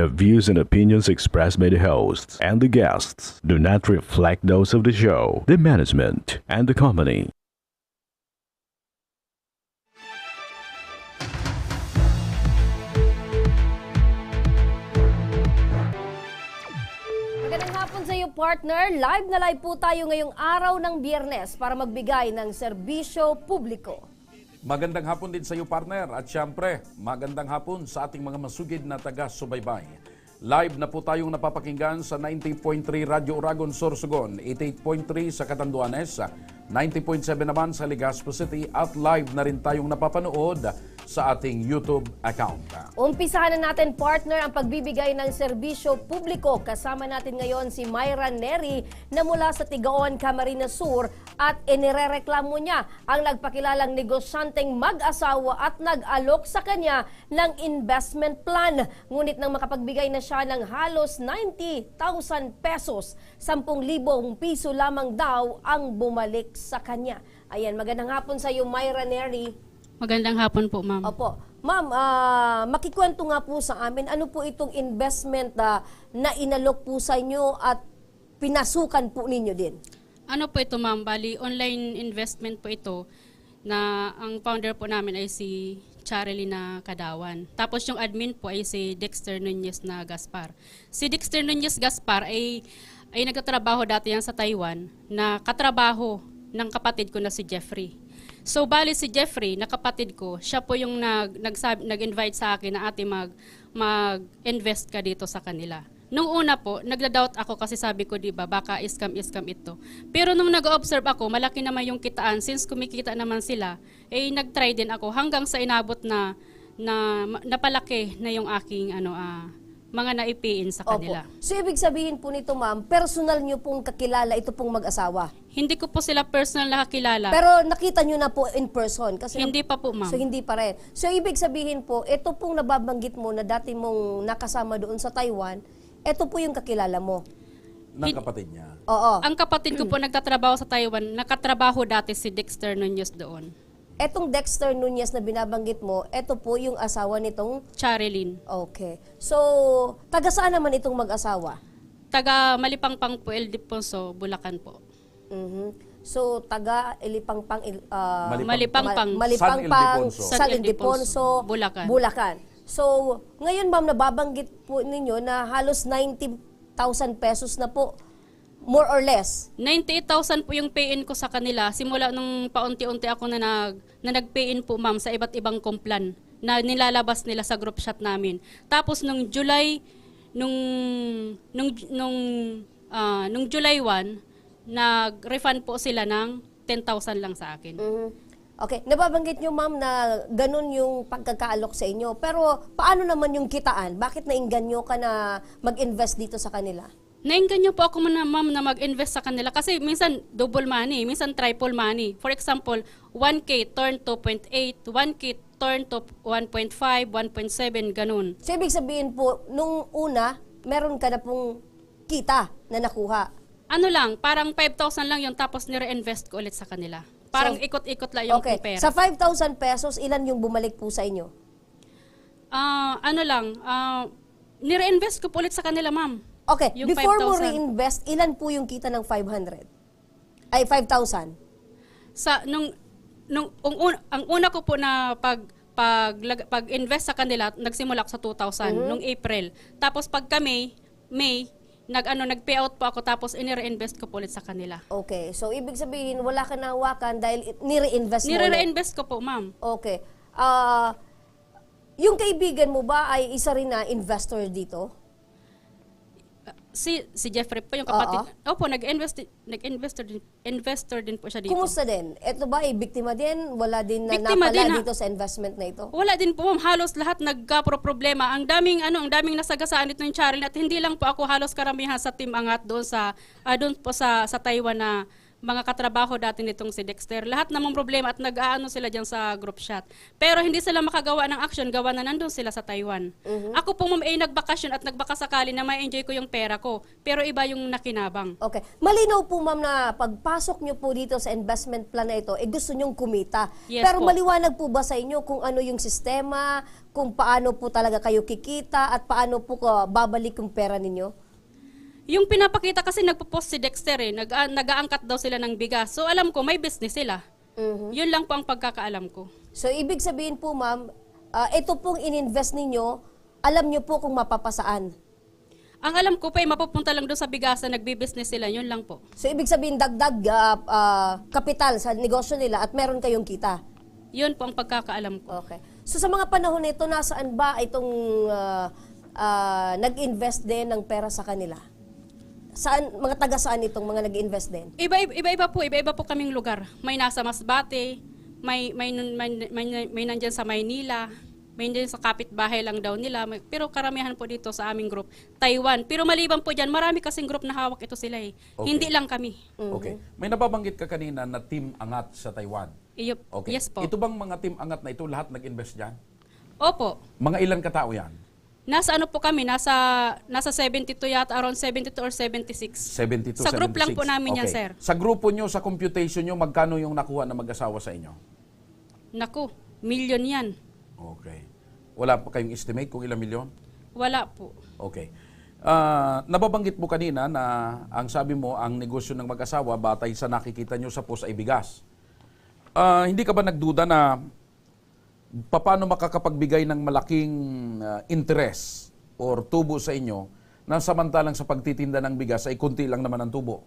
The views and opinions expressed by the hosts and the guests do not reflect those of the show, the management, and the company. Magandang hapon sa iyo, partner. Live na live po tayo ngayong araw ng Biyernes para magbigay ng serbisyo publiko. Magandang hapon din sa iyo, partner. At syempre, magandang hapon sa ating mga masugid na taga-subaybay. Live na po tayong napapakinggan sa 90.3 Radyo Uragon, Sorsogon, 88.3 sa Catanduanes, 90.7 naman sa Legazpo City at live na rin tayong napapanood sa ating YouTube account. Umpisahan na natin, partner, ang pagbibigay ng serbisyo publiko. Kasama natin ngayon si Myra Neri na mula sa Tigaon, Camarines Sur at inirereklamo niya ang nagpakilalang negosyanteng mag-asawa at nag-alok sa kanya ng investment plan. Ngunit nang makapagbigay na siya ng halos 90,000 pesos, 10,000 piso lamang daw ang bumalik sa kanya. Ayan, magandang hapon sa iyo, Myra Neri. Magandang hapon po, ma'am. Opo. Ma'am, makikwento nga po sa amin, ano po itong investment na inalok po sa inyo at pinasukan po ninyo din? Ano po ito, ma'am? Bali, online investment po ito na ang founder po namin ay si Charilina Kadawan. Tapos yung admin po ay si Dexter Nunez na Gaspar. Si Dexter Nunez Gaspar ay nagtatrabaho dati yan sa Taiwan na katrabaho ng kapatid ko na si Jeffrey. So, bali si Jeffrey, na kapatid ko, siya po yung nag-invite sa akin na ate mag-invest ka dito sa kanila. Nung una po, nagda-doubt ako kasi sabi ko, di ba, baka iskam ito. Pero nung nag-observe ako, malaki naman yung kitaan. Since kumikita naman sila, nag-try din ako hanggang sa inabot na napalaki na yung aking mga naipiin sa kanila. Opo. So, ibig sabihin po nito, ma'am, personal nyo pong kakilala ito pong mag-asawa? Hindi ko po sila personal nakakilala. Pero nakita nyo na po in person? Kasi Hindi pa po, ma'am. So, hindi pa rin. So, ibig sabihin po, ito pong nababanggit mo na dati mong nakasama doon sa Taiwan, ito po yung kakilala mo? Ng kapatid niya. Oo. Ang kapatid ko po nagtatrabaho sa Taiwan, nakatrabaho dati si Dexter Nunez doon. Etong Dexter Nunez na binabanggit mo, ito po yung asawa nitong... Charilyn. Okay. So, taga saan naman itong mag-asawa? Taga Malipangpang po, El Diponso, Bulacan po. So, taga Ilipangpang... Malipangpang. Malipangpang, San San Ildefonso, Bulacan. Bulacan. So, ngayon ma'am, nababanggit po ninyo na halos 90,000 pesos na po, more or less. 98,000 po yung pay-in ko sa kanila. Simula nung paunti-unti ako na nag-pay-in po, ma'am, sa iba't ibang komplan na nilalabas nila sa group chat namin. Tapos nung July, nung July 1, nag-refund po sila ng 10,000 lang sa akin. Okay, nababanggit nyo ma'am na ganun yung pagkakaalok sa inyo. Pero paano naman yung kitaan? Bakit nainganyo ka na mag-invest dito sa kanila? Nainganyo po ako ma'am na mag-invest sa kanila kasi minsan double money, minsan triple money. For example, 1K turn 2.8, 1K turn to 1.5, 1.7, ganun. So ibig sabihin po, nung una, meron ka na pong kita na nakuha. Ano lang, parang 5,000 lang yun tapos nire-invest ko ulit sa kanila. Parang So, ikot-ikot lang yung Okay, pera. sa 5,000 pesos, ilan yung bumalik po sa inyo? Nire-invest ko po ulit sa kanila, ma'am. Okay, Yung before mo 5,000. reinvest, ilan po yung kita ng 500? Ay, 5,000? Sa ang una ko po na pag-invest sa kanila, nagsimula ako sa 2,000 nung April. Tapos pagka May nag-payout po ako tapos inire-invest ko po ulit sa kanila. Okay, so ibig sabihin, wala ka na hawakan dahil nire-invest mo ulit. Nire-invest ko po, ma'am. Okay. Yung kaibigan mo ba ay isa rin na investor dito? Si Jeffrey po yung kapatid. Opo, investor din po siya dito. Kumusta din? Ito ba ay biktima din? Wala din na Biktima napala din, dito sa investment na ito? Wala din po, ma'am. Halos lahat nagka-problema. Ang daming nasagasaan nito ng Charilyn at hindi lang po ako, halos karamihan sa Team Angat doon po sa Taiwan na mga katrabaho dati nitong si Dexter. Lahat namang problema at nag-aano sila dyan sa group chat. Pero hindi sila makagawa ng action, gawa na nandun sila sa Taiwan. Ako po ma'am ay nagbakasyon at nagbakasakali na ma-enjoy ko yung pera ko. Pero iba yung nakinabang. Okay. Malinaw po ma'am na pagpasok nyo po dito sa investment plan na ito, gusto nyong kumita. Yes Pero po. maliwanag po ba sa inyo kung ano yung sistema, kung paano po talaga kayo kikita, at paano po babalik yung pera ninyo? Yung pinapakita kasi nagpo-post si Dexter nag-aangkat daw sila ng bigas. So alam ko may business sila. Yun lang po ang pagkakaalam ko. So, ibig sabihin po, ma'am, ito pong ininvest ninyo, alam nyo po kung mapapasaan. Ang alam ko pa mapupunta lang doon sa bigasan, nagbi-business sila, yun lang po. So, ibig sabihin, dagdag kapital sa negosyo nila at meron kayong kita. Yun po ang pagkakaalam ko. Okay. So, sa mga panahon nito, nasaan ba itong nag-invest din ng pera sa kanila? Saan, mga taga saan itong mga nag-invest din? Iba-iba po kaming lugar. May nasa Masbate, may nandyan sa Maynila, may nandyan sa kapitbahay lang daw nila. Pero karamihan po dito sa aming group, Taiwan. Pero maliban po dyan, marami kasing group na hawak ito sila eh. Okay. Hindi lang kami. Okay. May nababanggit ka kanina na Team Angat sa Taiwan. Okay. Yes po. Ito bang mga Team Angat na ito, lahat nag-invest dyan? Opo. Mga ilan katao yan? Nasa ano po kami, nasa 72 yata, around 72 or 76. 72, Sa group 76. lang po namin yan, Okay. sir. Sa grupo nyo, sa computation nyo, magkano yung nakuha na mag-asawa sa inyo? Naku, milyon yan. Okay. Wala pa kayong estimate kung ilang milyon? Wala po. Okay. Nababanggit mo kanina na ang sabi mo, ang negosyo ng mag-asawa, batay sa nakikita nyo sa post ay bigas. Hindi ka ba nagduda na paano makakapagbigay ng malaking interest or tubo sa inyo na samantalang sa pagtitinda ng bigas ay kunti lang naman ang tubo?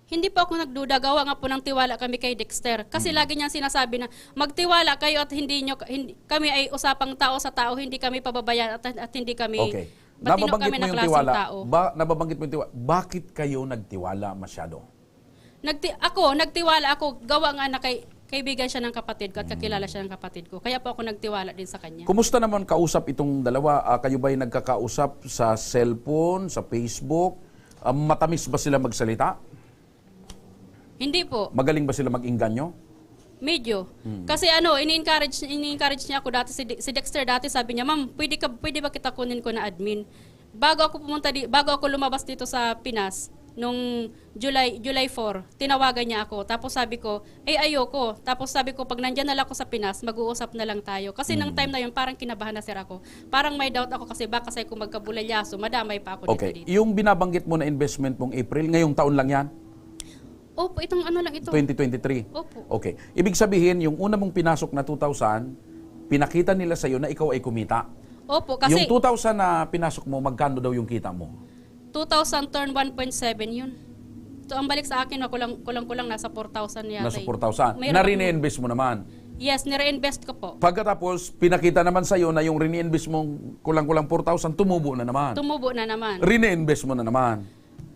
Hindi po ako nagduda, gawa nga po ng tiwala kami kay Dexter. Kasi lagi niyang sinasabi na magtiwala kayo at kami ay usapang tao sa tao, hindi kami pababayan at hindi kami Okay. batino kami ng klaseng tao. Nababanggit mo yung tiwala. Bakit kayo nagtiwala masyado? Nagtiwala ako, gawa nga na kaibigan siya ng kapatid ko at kakilala siya ng kapatid ko. Kaya po ako nagtiwala din sa kanya. Kumusta naman kausap itong dalawa? Kayo ba'y nagkakausap sa cellphone, sa Facebook? Matamis ba sila magsalita? Hindi po. Magaling ba sila mag-inganyo? Medyo. Kasi ini-encourage niya ako dati, si Dexter dati sabi niya, ma'am, pwede ba kita kunin ko na admin? Bago ako lumabas dito sa Pinas, nung July 4, tinawagan niya ako. Tapos sabi ko, ayoko. Tapos sabi ko, pag nandyan na lang ako sa Pinas, mag-uusap na lang tayo. Kasi nang time na yun, parang kinabahan na sir ako. Parang may doubt ako kasi baka kasi kung magkabulalyaso, madamay pa ako Okay. dito. Yung binabanggit mo na investment mong April, ngayong taon lang yan? Opo, itong ano lang ito. 2023? Opo. Okay. Ibig sabihin, yung una mong pinasok na 2,000, pinakita nila sa'yo na ikaw ay kumita. Opo, kasi Yung 2,000 na pinasok mo, magkano daw yung kita mo? 2,000 turn 1.7 yun. So, ang balik sa akin, kulang-kulang nasa 4,000 yata. Nasa 4,000. Mayroon Na ako- reinvest mo naman. Yes, nire-invest ko po. Pagkatapos, pinakita naman sa'yo na yung reinvest mong kulang-kulang 4,000, tumubo na naman. Tumubo na naman. Reinvest mo na naman.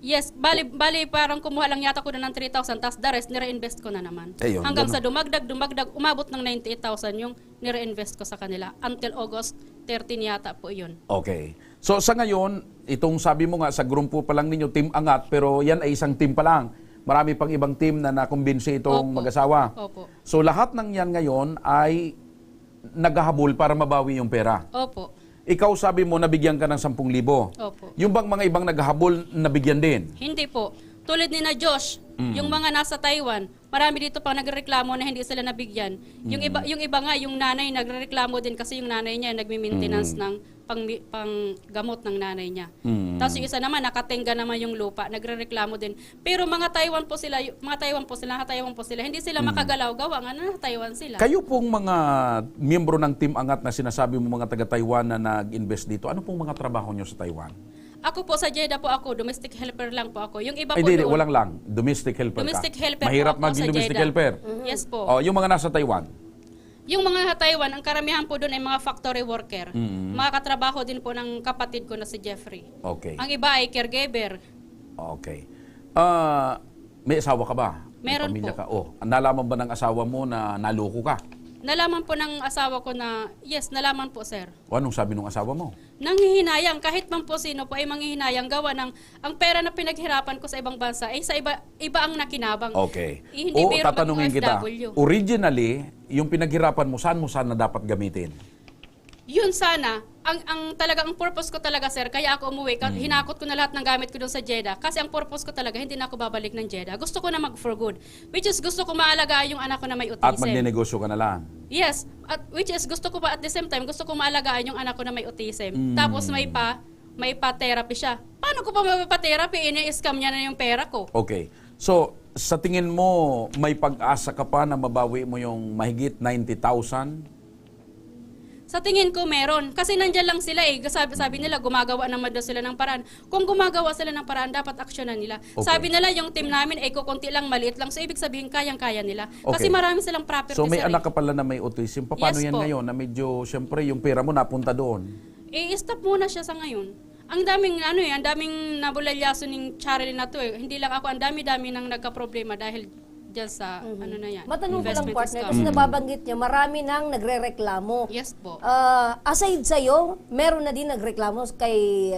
Yes, bali parang kumuha lang yata ko na ng 3,000, tapos the rest, nire-invest ko na naman. Ayun, Hanggang ganun. sa dumagdag, umabot ng 98,000 yung nire-invest ko sa kanila. Until August 13 yata po yun. Okay. So sa ngayon, itong sabi mo nga, sa grupo pa lang ninyo, Team Angat, pero yan ay isang team pa lang. Marami pang ibang team na nakumbinsi itong Opo. mag-asawa. Opo. So lahat ng yan ngayon ay naghahabol para mabawi yung pera. Opo. Ikaw sabi mo, nabigyan ka ng 10,000. Opo. Yung bang mga ibang naghahabol, nabigyan din? Hindi po. Tulad ni na Josh, yung mga nasa Taiwan, marami dito pang nagreklamo na hindi sila nabigyan. Yung iba nga, yung nanay nagreklamo din kasi yung nanay niya nagmi-maintenance ng panggamot ng nanay niya. Tapos yung isa naman nakatenga naman yung lupa, nagrereklamo din. Pero mga Taiwan po sila, hindi sila makagalaw, gawa nga na Taiwan sila. Kayo pong mga miyembro ng Team Angat na sinasabi mo mga taga-Taiwan na nag-invest dito, ano pong mga trabaho nyo sa Taiwan? Ako po sa Jeddah po ako, domestic helper lang po ako. Yung iba po Hindi, doon, walang lang. Domestic helper domestic ka. helper Mahirap po ako maging sa domestic Jeddah. helper. Yes po. Oh, yung mga nasa Taiwan. Yung mga Taiwan, ang karamihan po doon ay mga factory worker. Mga katrabaho din po ng kapatid ko na si Jeffrey. Okay. Ang iba ay caregiver. Okay. May asawa ka ba? May Meron pamilya po. ka? Oh, nalaman ba ng asawa mo na naloko ka? Nalaman po ng asawa ko na, yes, nalaman po, sir. O anong sabi ng asawa mo? Nanghihinayang, kahit man po sino po ay manghihinayang gawa ng, ang pera na pinaghirapan ko sa ibang bansa, ay sa iba ang nakinabang. Okay. Eh, hindi O biro tatanungin kita, mag-OFW. originally, yung pinaghirapan mo, saan mo sana dapat gamitin? Yun sana, ang purpose ko talaga, sir, kaya ako umuwi, hinakot ko na lahat ng gamit ko doon sa Jeddah, kasi ang purpose ko talaga, hindi na ako babalik ng Jeddah. Gusto ko na mag-for good, which is gusto ko maalaga yung anak ko na may At autism. magnenegosyo ka na lang. Yes, which is gusto ko pa at the same time, gusto ko maalagaan yung anak ko na may autism. Tapos may pa-therapy siya. Paano ko pa mapapa-therapy? Ini-scam niya na yung pera ko. Okay. So, sa tingin mo, may pag-asa ka pa na mabawi mo yung mahigit 90,000? Sa tingin ko meron. Kasi nandyan lang sila eh. Sabi nila, gumagawa naman daw sila ng paraan. Kung gumagawa sila ng paraan, dapat aksyonan nila. Okay. Sabi nila, yung team namin ay kukunti lang, maliit lang. So, ibig sabihin, kayang-kaya nila. Okay. Kasi marami silang property. So, may sir, anak ka pala na may autism. Paano Yes yan po. ngayon? Na medyo, syempre, yung pera mo napunta doon. I-stop muna siya sa ngayon. Ang daming ang daming nabulalyaso ng Charlie na to eh. Hindi lang ako, ang dami-dami nang nagka-problema dahil diyan sa ano na yan. Matanong ko lang, investment partner, scam. kasi nababanggit niya, marami nang nagre-reklamo. Yes po. Aside sa'yo, meron na din nagreklamo kay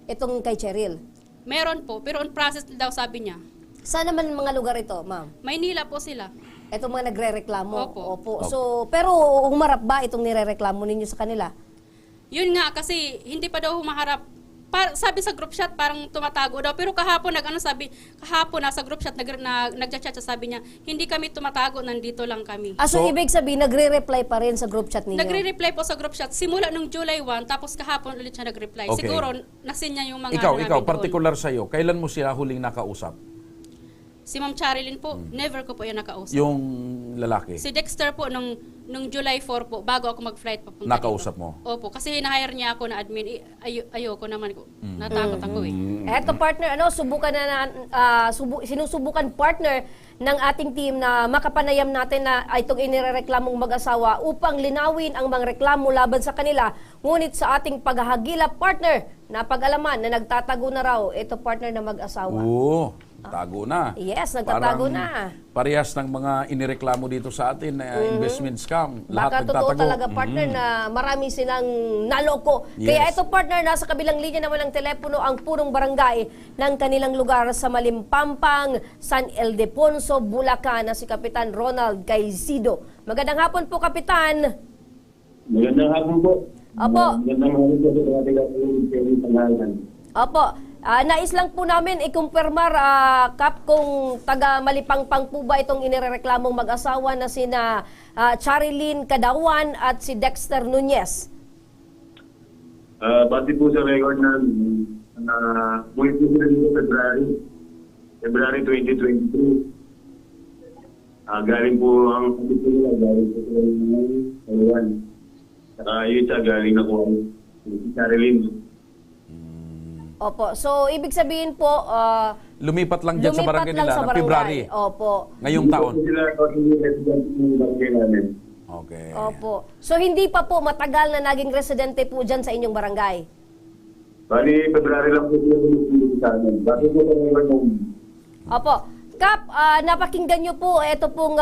kay Cheryl. Meron po, pero on process daw sabi niya. Saan naman mga lugar ito, ma'am? Maynila po sila. Itong mga nagre-reklamo. Opo. So, pero humarap ba itong nirereklamo ninyo sa kanila? Yun nga, kasi hindi pa daw humaharap. Sabi sa group chat, parang tumatago daw. Pero kahapon, kahapon nasa group chat, nagchat-chat, sabi niya, hindi kami tumatago, nandito lang kami. So, So- ibig sabihin, nagre-reply pa rin sa group chat ninyo? Nagre-reply po sa group chat, simula nung July 1, tapos kahapon ulit siya nag-reply. Okay. Siguro, nasin niya yung mga Ikaw, namin doon. particular sa'yo, kailan mo sila huling nakausap? Si Ma'am Charilyn po, never ko po yan nakausap. Yung lalaki? Si Dexter po, nung July 4 po, bago ako mag-flight papunta Nakausap dito. mo? Opo, kasi hinahire niya ako na admin. Ayoko naman ko. Natakot ako eh. Eto partner, subukan sinusubukan partner ng ating team na makapanayam natin na itong inirereklamong mag-asawa upang linawin ang mga reklamo laban sa kanila. Ngunit sa ating paghahagila partner, napag-alaman na nagtatago na raw ito partner na mag-asawa. Oo, tago na. Yes, nagtatago Parang na. Parehas ng mga inireklamo dito sa atin na investment scam. Lahat Baka totoo nagtatago. talaga partner na marami silang naloko. Yes. Kaya ito partner, nasa kabilang linya naman ng telepono ang punong barangay ng kanilang lugar sa Malimpampang, San Ildefonso, Bulacan na si Kapitan Ronald Caizido. Magandang hapon po, Kapitan. Magandang hapon po. Opo. Magandang hapon po sa mga taga-pangalanan. Opo. Nais lang po namin ikumpirmar, Kap, kung taga Malipangpang po ba itong inirereklamong mag-asawa na sina Charilyn Cadawan at si Dexter Nunez. Bati po sa record na buhay po sila dito February 2022. Galing po ang kapit nila, galing po sila ng Taiwan. Saka yung isa galing na po si Caroline. Opo. So, ibig sabihin po, Lumipat lang dyan sa barangay nila ng February. Opo. Ngayong taon. Hindi po sila hindi resident ng barangay namin. Okay. Opo. So, hindi pa po matagal na naging residente po dyan sa inyong barangay? Bali, February lang po sila dito sa amin. Bati po sa record ng Opo. Kap, napakinggan nyo po, ito pong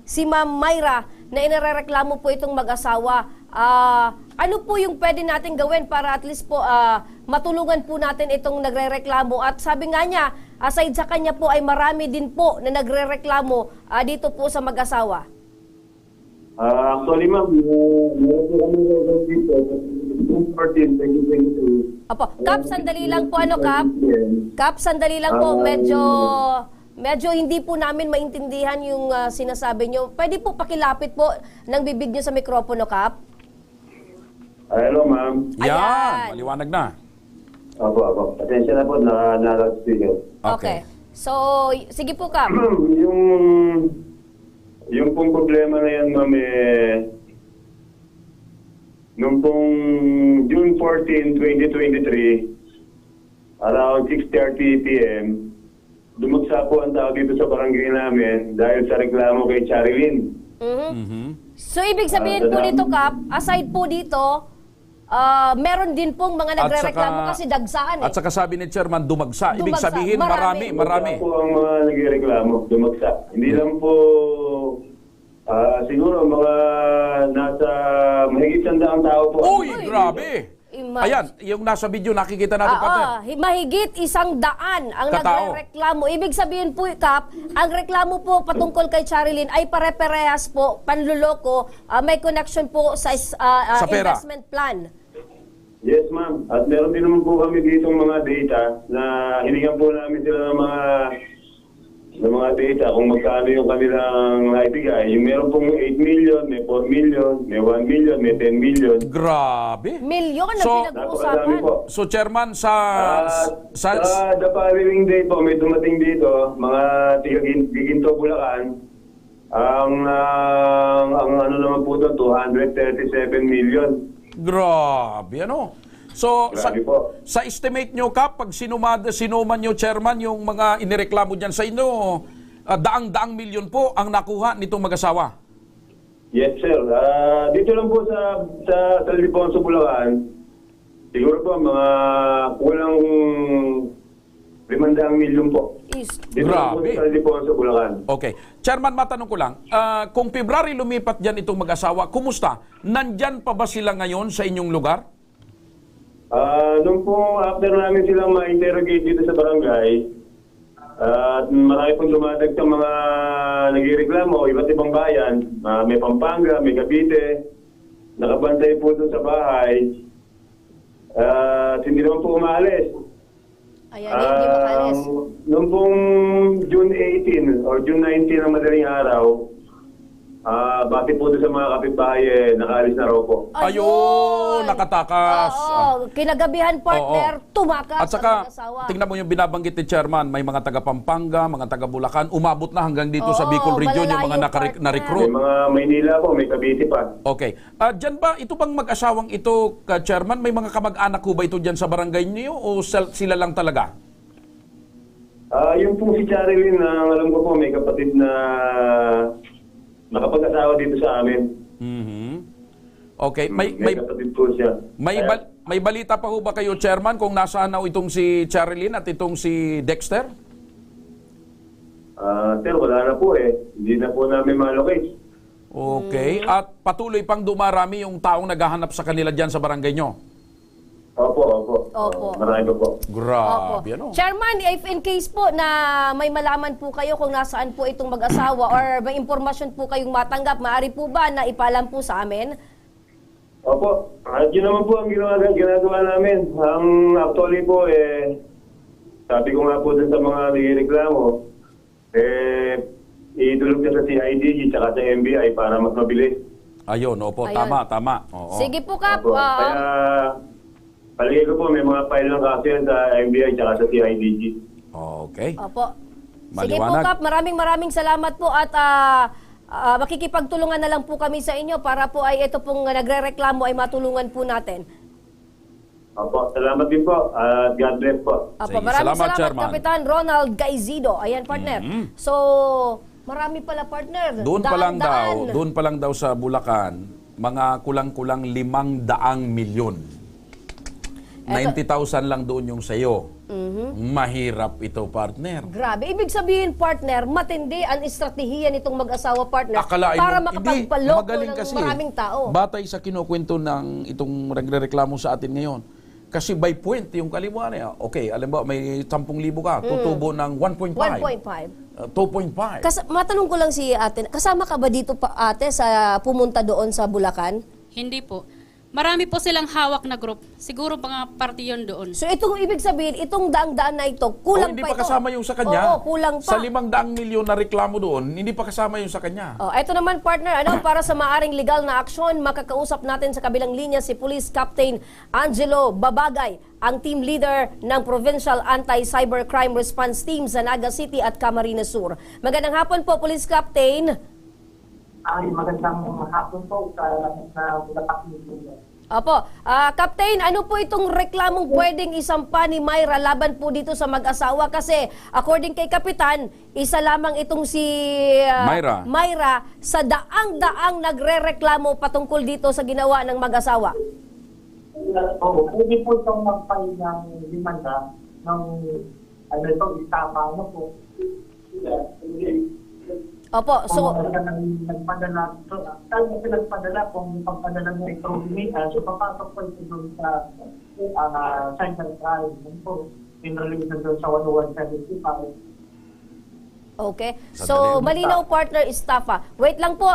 si Ma'am Myra na inirereklamo po itong mag-asawa. Ano po yung pwede natin gawin para at least po matulungan po natin itong nagrereklamo? At sabi nga niya, aside sa kanya po ay marami din po na nagrereklamo dito po sa mag-asawa. Actually, ma'am, meron po kami record dito. June 14, 2022. Opo. Kap, sandali lang po Kap. Kap, sandali lang po. Medyo hindi po namin maintindihan yung sinasabi nyo. Pwede po pakilapit po ng bibig nyo sa mikropono, Kap? Hello, ma'am. Ayan. Yan, maliwanag na. Opo. Pasensya na po, na-loudspeaker. Okay. So, sige po, Kap. Yung pong problema na yan, ma'am, nung pong June 14, 2023, around 6:30 p.m., dumagsa po ang tao dito sa barangay namin dahil sa reklamo kay Charilyn. So, ibig sabihin po dito, Kap, aside po dito, meron din pong mga nagre-reklamo kasi dagsaan At saka sabi ni Chairman, dumagsa. Ibig Dumagsa. sabihin, marami. Dumagsa po ang mga nagreklamo, dumagsa. Hindi lang po, siguro mga 500 tao po. Uy, grabe! Ayan, yung nasa video nakikita natin, partner. Mahigit 100 ang Katao. nagrereklamo. Ibig sabihin po, Kap, ang reklamo po patungkol kay Charilyn ay pare-parehas po, panluloko, may connection po sa pera. investment plan. Yes, ma'am. At meron din naman po kami dito mga data na hiningan po namin sila ng mga data kung magkano yung kanilang naibigay. Yung meron pong 8 million, may 4 million, may 1 million, may 10 million. Grabe. Milyon ang So, Napakadami pinag-uusapan. po. So, Chairman, sa Sa the following day po, may dumating dito, mga tiga-Giginto, Bulacan. Ang ano naman po ito, 237 million. grabe, ano? So, Grabe po. sa estimate nyo, Kap, pag sinuman nyo, Chairman, yung mga inireklamo dyan sa inyo, daang-daang milyon po ang nakuha nitong mag-asawa. Yes, sir. Dito lang po sa San Ildefonso, Bulacan, siguro po mga kulang 500 milyon po. Dito lang po Grabe. sa San Ildefonso, Bulacan. Okay. Chairman, matanong ko lang, kung February lumipat dyan itong mag-asawa, kumusta? Nandyan pa ba sila ngayon sa inyong lugar? Nung po after namin silang ma-interrogate dito sa barangay, at marami pong dumadagtang mga nagreklamo, iba't ibang bayan, may Pampanga, may Cavite, nakabantay po doon sa bahay, at hindi naman po umaalis. Ayan, hindi makalis. Noong pong June 18 or June 19 ang madaling araw, bati po doon sa mga kapitbahay, nakaalis na raw po. Ayun, nakatakas. Oo, kinagabihan partner, tumakas At saka, ang mag-asawa. tingnan mo yung binabanggit ni Chairman, may mga taga Pampanga, mga taga Bulacan, umabot na hanggang dito sa Oo, Bicol Region yung mga malalayo, partner. na-recruit. May mga Maynila po, may Cavite pa. Okay. Diyan ba, ito bang mag-asawang ito, Chairman, may mga kamag-anak ko ba ito dyan sa barangay niyo o sila lang talaga? Yung po si Charilyn, alam ko po, may kapatid na nakapag-asawa dito sa amin. Mhm. Okay, May kapatid po siya. may balita pa ho ba kayo, Chairman, kung nasaan na itong si Charilyn at itong si Dexter? Sir, wala na po eh. Hindi na po namin malocate. Okay. At patuloy pang dumarami yung taong naghahanap sa kanila dyan sa barangay nyo? Opo. Marami po. Grabe, ano? Chairman, if in case po na may malaman po kayo kung nasaan po itong mag-asawa or may impormasyon po kayong matanggap, maaari po ba na ipalam po sa amin? Opo. At yun naman po ang ginagawa namin. Ang actually po sabi ko nga po dun sa mga nagreklamo, idulog ka sa CIDG tsaka sa NBI para mas mabilis. Ayun, opo, Ayun. tama. Oo. Sige po, Kap. Opo. Kaya paligay ko po, may mga file ng kaso yan sa NBI tsaka sa CIDG. Okay. Opo. Sige po, Maliwanag. Kap. Maraming salamat po at makikipagtulungan na lang po kami sa inyo para po ay ito pong nagrereklamo ay matulungan po natin. Opo. Salamat din po. At God bless po. Opo, Sige, maraming salamat, salamat, Chairman. Kapitan Ronald Gaizido. Ayan, partner. So, marami pala, partner. Doon Daan-daan. pa lang daw sa Bulacan, mga kulang-kulang 500 milyon. 90,000 lang doon yung sayo. Mahirap ito, partner. Grabe. Ibig sabihin, partner, matindi ang estratehiya nitong mag-asawa, partner, Akalain para mo, makapagpaloko magaling ng kasi, maraming tao. Batay sa kinukwento ng itong nagrereklamo sa atin ngayon. Kasi by point, yung kalimuan niya, okay, alam ba, may 10,000 ka, tutubo ng 1.5. 1.5. 2.5. Matanong ko lang si ate, kasama ka ba dito ate sa pumunta doon sa Bulacan? Hindi po. Marami po silang hawak na group. Siguro mga party yun doon. So itong ibig sabihin, itong daang-daan na ito, kulang hindi pa pa ito. kasama yung sa kanya. Oo, kulang pa. Sa 500 milyon na reklamo doon, hindi pa kasama yung sa kanya. Oh, ito naman partner, para sa maaring legal na aksyon, makakausap natin sa kabilang linya si Police Captain Angelo Babagay, ang team leader ng Provincial Anti-Cybercrime Response Team sa Naga City at Camarines Sur. Magandang hapon po, Police Captain. Ay, magandang hapon po sa Bulacan. Opo. Captain, ano po itong reklamong pwedeng isampa ni Myra laban po dito sa mag-asawa? Kasi according kay Kapitan, isa lamang itong si Myra sa daang-daang nagre-reklamo patungkol dito sa ginawa ng mag-asawa. Oo, pwede po itong magpay ng limanda ng itong istapa po. Opo, so Kung nagpadala, so, saan mo nagpadala kung pagpadala mo ay through email, so papasok po ito doon sa cybercrime. Yun po, in relation doon sa 10175. okay. Sandali. So malinaw partner Estafa. Wait lang po,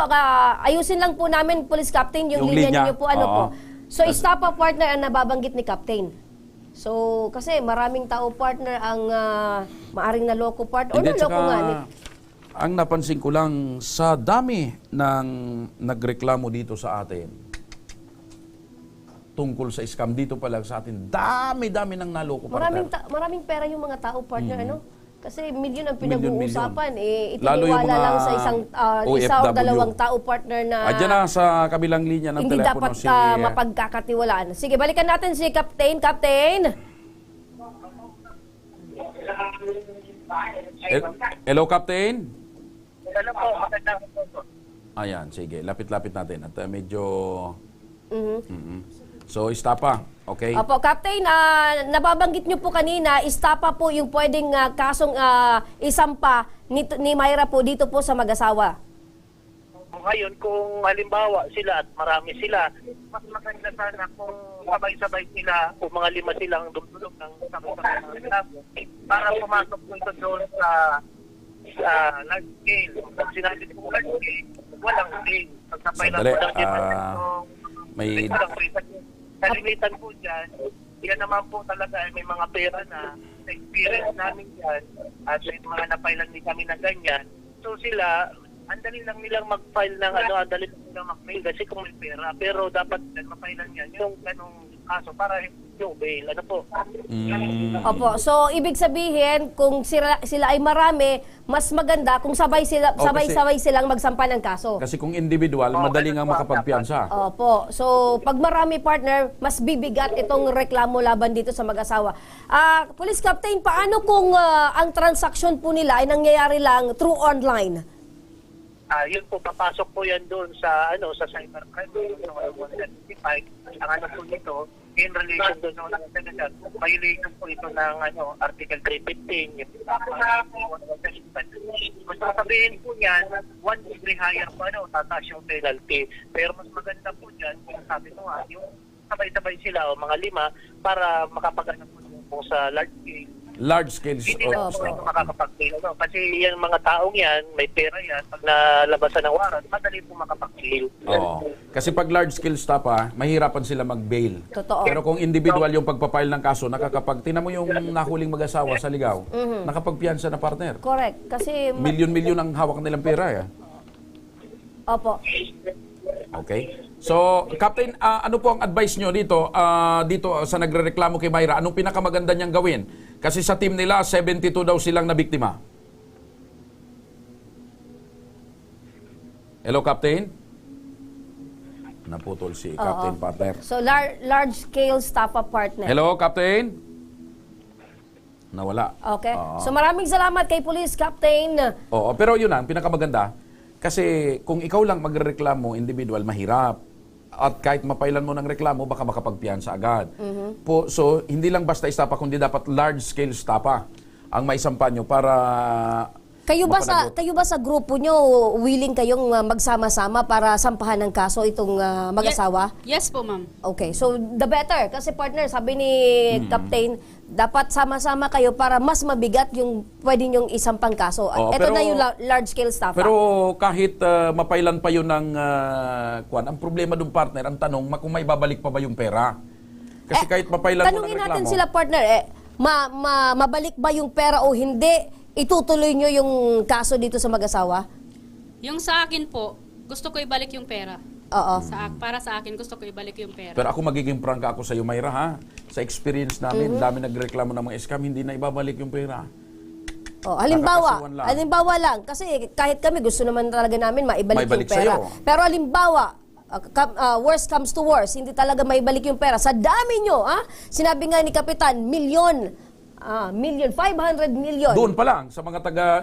ayusin lang po namin Police Captain yung Yung linya linya. niyo po ano Oo. po. So Estafa partner ang nababanggit ni Captain. So kasi maraming tao partner ang maaring naloko partner o Hindi, naloko tsaka, nga ni. ang napansin ko lang, sa dami ng nagreklamo dito sa atin, tungkol sa scam dito pa lang sa atin, dami-dami ng naloko, Maraming partner. maraming pera yung mga tao partner ano. Kasi milyon ang Milyon, pinag-uusapan milyon. eh Lalo yung itiniwala mga lang sa isa o OFW. dalawang tao partner na Diyan na sa kabilang linya ng hindi telepono dapat si... mapagkakatiwalaan. Sige, balikan natin si Captain. Hello, Captain? Hello po, magandang po. Ayan, sige. Lapit-lapit natin. At medyo... Mhm. Mhm. So, Estafa, okay? Opo, Captain, nababanggit niyo po kanina, Estafa po yung pwedeng kasong isampa ni Myra po dito po sa mag-asawa. Ngayon, kung halimbawa sila at marami sila, mas maganda sana kung sabay-sabay sila o mga 5 silang dumulog ng sabay-sabay mga reklamo para pumasok po ito doon sa large scale. Pag sinabi ko large scale, walang scale. Pagsabay lang Sandali, po lang dyan. may- Kalimitan po dyan, yan naman po talaga ay may mga pera na sa experience namin dyan at may mga napailan din kami na ganyan. So sila, ang dali lang nilang mag-file ng ang dali lang nilang mag-mail kasi kung may pera. Pero dapat mapailan yan yung ganong kaso para yung bail. Ano po? Opo, so ibig sabihin, kung sila ay marami, mas maganda kung sabay-sabay silang magsampa ng kaso. Kasi kung individual, madali nga makapagpiansa. Opo. So, pag marami partner, mas bibigat itong reklamo laban dito sa mag-asawa. Police Captain, paano kung ang transaksyon po nila ay nangyayari lang through online? Yun po, papasok po yan doon sa sa cybercrime, sa 175. Ang ano po nito, in relation doon sa violation po ito ng Article 315. Gusto sabihin po yan, 1 degree higher po, tataas yung penalty. Pero mas maganda po dyan, yung sabi ko nga, yung sabay-sabay sila o mga 5 para makapag-ano po sa large scale. Large scales Hindi na of po ito makakapag-bail. Kasi yung mga taong yan, may pera yan, pag nalabasan ng warrant, madali po makapag-bail. Oo. Kasi pag large scale Estafa, mahirapan sila mag-bail. Totoo. Pero kung individual yung pagpapile ng kaso, tinan mo yung nahuling mag-asawa sa ligaw, nakapagpiansa na partner. Correct. Kasi, Milyon-milyon ang hawak nilang pera. opo. Okay? So, Captain, ano po ang advice nyo dito sa nagrereklamo kay Myra? Anong pinakamaganda niyang gawin? Kasi sa team nila, 72 daw silang nabiktima. Hello, Captain? Naputol si Captain partner. So, large-scale Estafa partner. Hello, Captain? Nawala. Okay. Oo. So, maraming salamat kay Police Captain. Oo, pero yun ang pinakamaganda. Kasi kung ikaw lang magrereklamo, individual, mahirap. At kahit mapailan mo ng reklamo, baka makapagpiyansa agad. So, hindi lang basta Estafa, kundi dapat large-scale Estafa ang maisampa nyo para... Kayo ba sa grupo nyo willing kayong magsama-sama para sampahan ng kaso itong mag-asawa? Yes po, ma'am. Okay, so the better. Kasi partner, sabi ni Captain, dapat sama-sama kayo para mas mabigat yung pwede nyong isampang kaso. Oo, Ito pero- na yung large-scale Estafa. Pero kahit mapailan pa yun ng ang problema dun partner, ang tanong, kung may babalik pa ba yung pera? Kasi kahit mapailan mo ng tanungin reklamo... natin sila partner, mabalik ba yung pera o hindi? Itutuloy nyo yung kaso dito sa mag-asawa? Yung sa akin po, gusto ko ibalik yung pera. Oo. Para sa akin, gusto ko ibalik yung pera. Pero ako magiging prangka ako sa iyo, Myra, ha? Sa experience namin, dami nagreklamo ng mga scam, hindi na ibabalik yung pera. Oh, Nakakasiwan halimbawa lang. lang, kasi kahit kami gusto naman talaga namin maibalik Maibalik yung pera. sa'yo. Pero halimbawa, worst comes to worst, hindi talaga maibalik yung pera. Sa dami nyo, sinabi nga ni Kapitan, milyon, 500 million. Doon pa lang, sa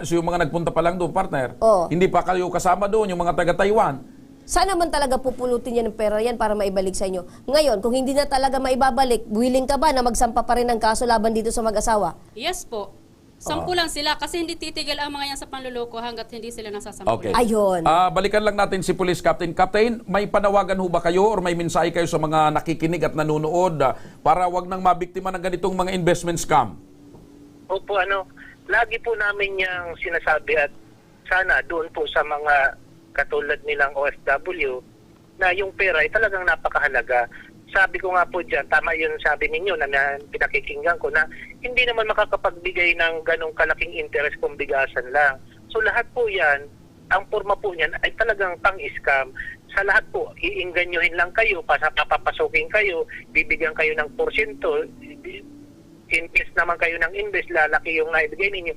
yung mga nagpunta pa lang doon, partner. Oo. Hindi pa kayo kasama doon, yung mga taga-Taiwan. Sana man talaga pupulutin yan ng pera yan para maibalik sa inyo. Ngayon, kung hindi na talaga maibabalik, willing ka ba na magsampa pa rin ng kaso laban dito sa mag-asawa? Yes po. 10 lang sila kasi hindi titigil ang mga yan sa panluloko hanggat hindi sila nasasampulan. Okay. Ayun. Balikan lang natin si Police Captain. Captain, may panawagan ho ba kayo or may mensahe kayo sa mga nakikinig at nanonood para wag nang mabiktima ng ganitong mga investment scam? Opo, lagi po namin yung sinasabi at sana doon po sa mga katulad nilang OFW na yung pera ay talagang napakahalaga. Sabi ko nga po dyan, tama yun sabi ninyo na pinakikinggan ko na hindi naman makakapagbigay ng ganong kalaking interest kung bigasan lang. So lahat po yan, ang forma po niyan ay talagang pang-scam. Sa lahat po, iinganyohin lang kayo, papapasukin kayo, bibigyan kayo ng porsyento, invest naman kayo ng invest, lalaki yung naibigay ninyo.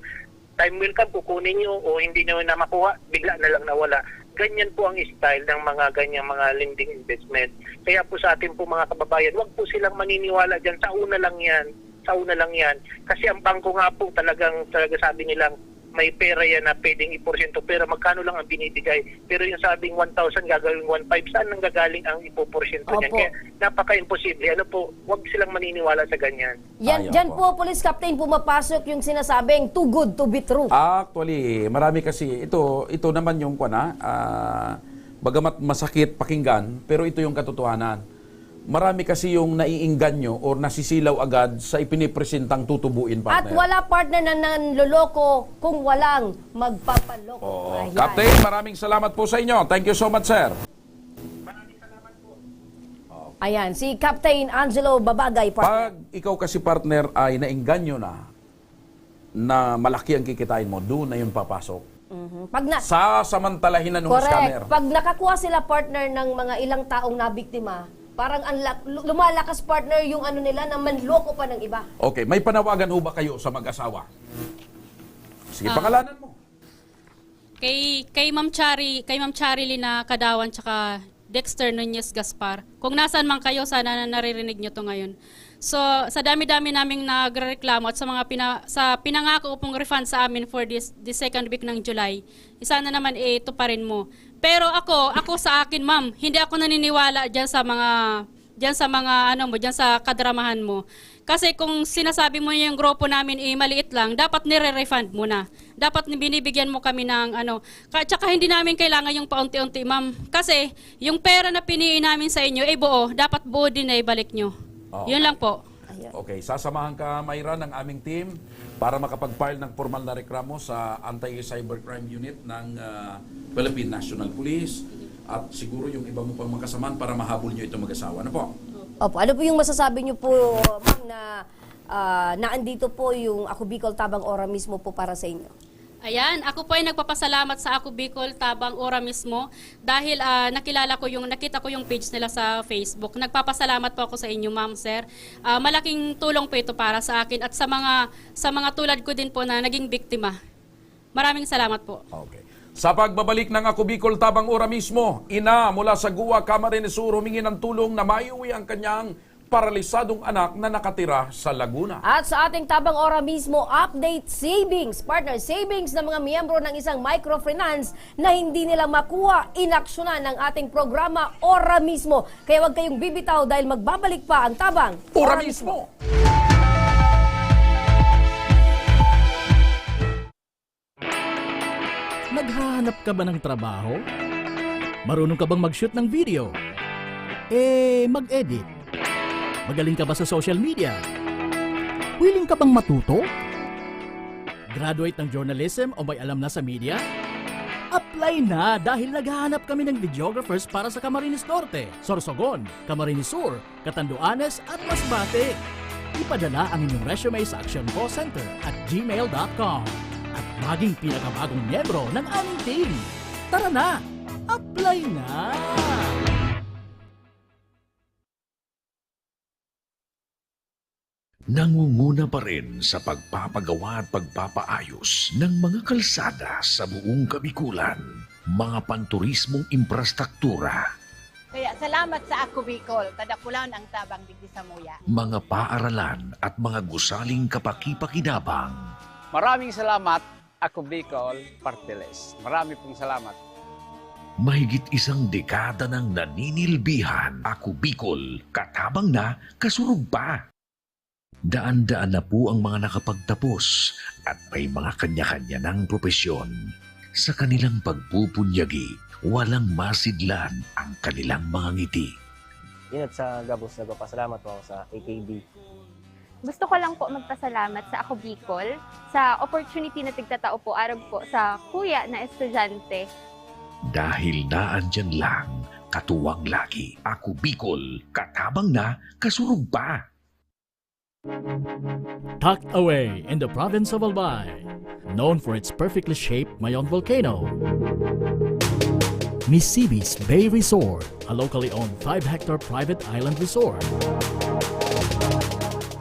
Time will come, kukunin nyo o hindi nyo na makuha, bigla na lang nawala. Ganyan po ang style ng mga ganyang mga lending investment. Kaya po sa atin po mga kababayan, wag po silang maniniwala dyan. Sa una lang yan. Kasi ang bangko nga po talaga sabi nilang may pera yan na pwedeng iporsyento, pero magkano lang ang binibigay. Pero yung sabing 1,000 gagawin 1,500, saan nang gagaling ang ipoporsyento niyan? Opo. Kaya napaka-imposible. Wag silang maniniwala sa ganyan. Dyan po, Police Captain, pumapasok yung sinasabing too good to be true. Actually, marami kasi ito naman yung bagamat masakit pakinggan, pero ito yung katotohanan. Marami kasi yung naiingganyo or nasisilaw agad sa ipinipresentang tutubuin, At partner. wala partner na nanloloko kung walang magpapaloko. Ayan. Captain, maraming salamat po sa inyo. Thank you so much, sir. Ayan, si Captain Angelo Babagay, partner. Pag ikaw kasi, partner, ay naingganyo na malaki ang kikitain mo, doon na yung papasok. Pag na, Sasamantalahin na ng scammer. correct. Pag nakakuha sila partner ng mga ilang taong nabiktima, parang lumalakas partner yung nila na manloko pa ng iba. Okay, may panawagan ho ba kayo sa mag-asawa? Sige, pangalanan mo. Kay Ma'am Charily na Kadawan tsaka Dexter Nunez Gaspar. Kung nasaan man kayo, sana naririnig nyo to ngayon. So, sa dami-dami naming nagrereklamo at sa mga pinangako pong refund sa amin for this second week ng July, sana naman ito pa rin mo. Pero ako sa akin, ma'am, hindi ako naniniwala diyan sa kadramahan mo. Kasi kung sinasabi mo yung grupo namin maliit lang, dapat nire-refund mo na. Dapat binibigyan mo kami ng tsaka hindi namin kailangan yung paunti-unti, ma'am. Kasi yung pera na piniin namin sa inyo, buo. Dapat buo din na ibalik nyo. Yun lang po. Okay, sasamahan ka, Mayra, ng aming team para makapag-file ng formal na reklamo sa Anti-Cybercrime Unit ng Philippine National Police at siguro yung iba mo pang makasamahan para mahabol nyo itong mag-asawa. Ano po? Opo, ano po yung masasabi niyo po, ma'am, na naandito po yung Ako Bicol Tabang Ora mismo po para sa inyo? Ayan, ako po ay nagpapasalamat sa Ako Bicol Tabang Ora mismo dahil nakita ko yung page nila sa Facebook. Nagpapasalamat po ako sa inyo, ma'am, sir. Malaking tulong po ito para sa akin at sa mga tulad ko din po na naging biktima. Maraming salamat po. Okay. Sa pagbabalik ng Ako Bicol Tabang Ora mismo, ina mula sa Gua, Camarines Sur, humingi ng tulong na maiuwi ang kanyang paralisadong anak na nakatira sa Laguna. At sa ating Tabang Ora mismo, update savings, partner savings ng mga miyembro ng isang microfinance na hindi nila makuha, inaksyonan ng ating programa Ora mismo. Kaya huwag kayong bibitaw dahil magbabalik pa ang Tabang Ora mismo! Naghahanap ka ba ng trabaho? Marunong ka bang mag-shoot ng video? Mag-edit? Magaling ka ba sa social media? Willing ka bang matuto? Graduate ng journalism o may alam na sa media? Apply na dahil naghahanap kami ng videographers para sa Camarines Norte, Sorsogon, Camarines Sur, Catanduanes at Masbate. Ipadala ang inyong resume sa Action Call Center at gmail.com at maging pinakabagong miyembro ng aming team. Tara na! Apply na! Nangunguna pa rin sa pagpapagawa at pagpapaayos ng mga kalsada sa buong Kabikulan, mga panturismong infrastruktura, Kaya salamat sa Ako Bicol, tadakulan ang tabang digdi sa muya. mga paaralan at mga gusaling kapakipakinabang. Maraming salamat, Ako Bicol Partiles. Marami pong salamat. Mahigit isang dekada ng naninilbihan, Ako Bicol, katabang na, kasurug pa. Daan-daan na po ang mga nakapagtapos at may mga kanya-kanya ng propesyon. Sa kanilang pagpupunyagi, walang masidlan ang kanilang mga ngiti. Yun at sa Gabos, nagpapasalamat po ako sa AKB. Gusto ko lang po magpasalamat sa Ako Bicol sa opportunity na tigtatao po arag po sa kuya na estudyante. Dahil naandyan lang, katuwang lagi, Ako Bicol, katabang na, kasurug pa. Tucked away in the province of Albay, known for its perfectly shaped Mayon volcano, Miss Sibi's Bay Resort, a locally owned 5-hectare private island resort.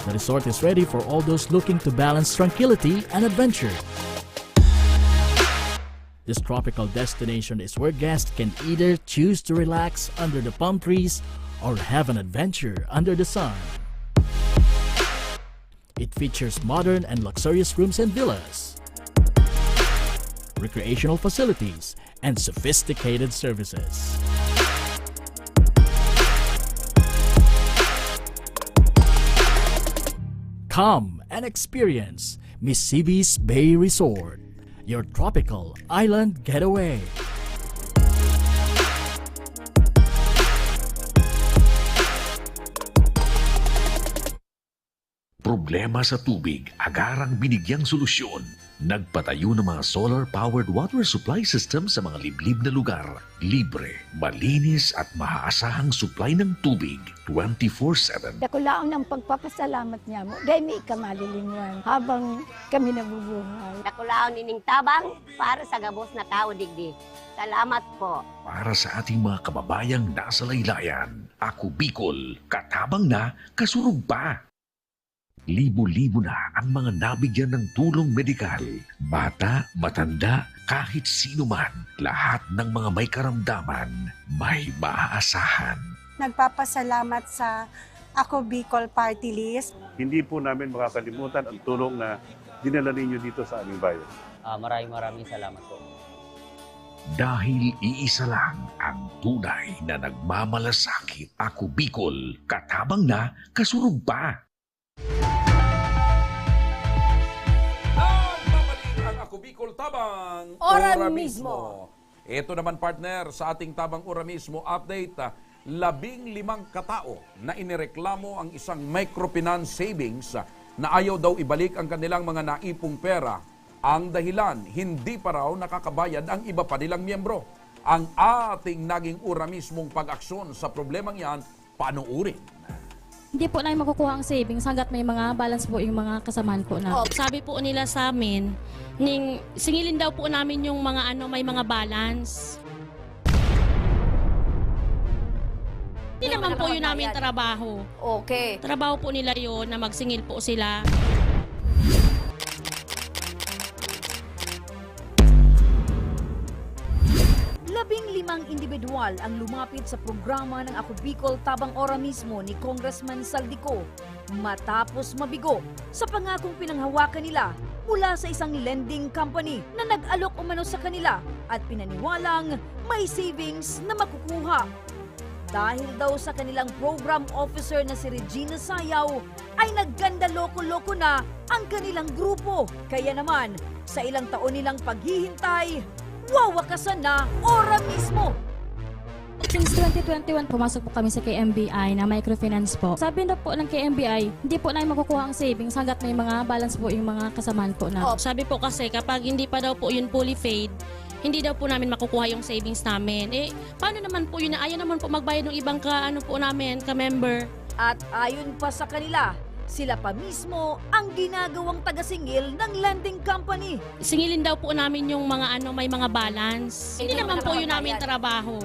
The resort is ready for all those looking to balance tranquility and adventure. This tropical destination is where guests can either choose to relax under the palm trees or have an adventure under the sun. It features modern and luxurious rooms and villas, recreational facilities, and sophisticated services. Come and experience Miss Sibi's Bay Resort, your tropical island getaway. Problema sa tubig, agarang binigyang solusyon. Nagpatayo ng mga solar-powered water supply system sa mga liblib na lugar. Libre, malinis at maaasahang supply ng tubig 24/7. Dakulaon ng pagpapasalamat niya mo dahil may kamalilingwan habang kami nabubuhay. Dakulaon ining tabang para sa gabos na tao digdi. Salamat po. Para sa ating mga kababayang nasa laylayan, Ako Bicol, katabang na, kasurug pa. Libo-libo na ang mga nabigyan ng tulong medikal. Bata, matanda, kahit sino man, lahat ng mga may karamdaman, may maaasahan. Nagpapasalamat sa Ako Bicol Party List. Hindi po namin makakalimutan ang tulong na dinala ninyo dito sa aming bayan. Maraming salamat po. Dahil iisa lang ang tunay na nagmamalasakit. Ako Bicol, katabang na, kasurug pa. Ako Bicol Tabang Ora Mismo. Ito naman partner sa ating Tabang Ora Mismo update. 15 katao na inireklamo ang isang microfinance savings na ayaw daw ibalik ang kanilang mga naipong pera. Ang dahilan, hindi pa raw nakakabayad ang iba pa nilang miyembro. Ang ating naging Ora Mismong pag-aksyon sa problemang yan, panuurin. Hindi po namin makukuha ang savings hanggat may mga balance po yung mga kasamahan po na. Sabi po nila sa amin, singilin daw po namin yung mga may mga balance. Hindi naman po yun namin trabaho. Okay. Trabaho po nila yun na magsingil po sila. Limang individual ang lumapit sa programa ng Ako Bicol Tabang Ora Mismo ni Congressman Saldico matapos mabigo sa pangakong pinanghawakan nila mula sa isang lending company na nag-alok umano sa kanila at pinaniwalang may savings na makukuha. Dahil daw sa kanilang program officer na si Regina Sayaw ay nagganda loko-loko na ang kanilang grupo. Kaya naman, sa ilang taon nilang paghihintay, wawakasan na Ora Mismo. Since 2021, pumasok po kami sa KMBI na microfinance po. Sabi na po ng KMBI, hindi po namin makukuha ang savings hanggat may mga balance po yung mga kasamahan po na. Sabi po kasi kapag hindi pa daw po yun fully paid, hindi daw po namin makukuha yung savings namin. Paano naman po yun? Ayaw naman po magbayad ng ibang ka-member. At ayon pa sa kanila, sila pa mismo ang ginagawang tagasingil ng lending company. Singilin daw po namin yung mga may mga balance. Hindi naman po yun namin trabaho.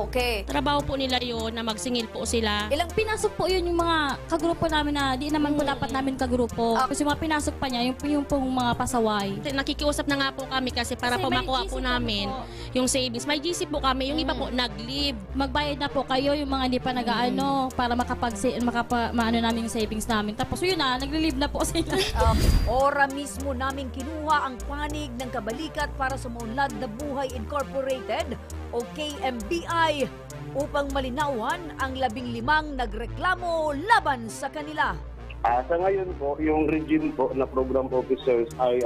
Okay. Trabaho po nila yun na magsingil po sila. Ilang pinasok po yun yung mga kagrupo namin na di naman po dapat namin kagrupo. Kasi yung mga pinasok pa niya, yung pong mga pasaway. Nakikiusap na nga po kami kasi para po makuha po namin yung savings. May GC po kami, yung iba po nag-leave. Magbayad na po kayo yung mga hindi pa nag-aano para maano namin yung savings namin. Tapos yun na, nagli-leave na po sila. Ora mismo namin kinuha ang panig ng kabalikat para sa Maunlad na Buhay Incorporated o KMBI upang malinawan ang 15 nagreklamo laban sa kanila. Sa ngayon po, yung regime po na program officers ay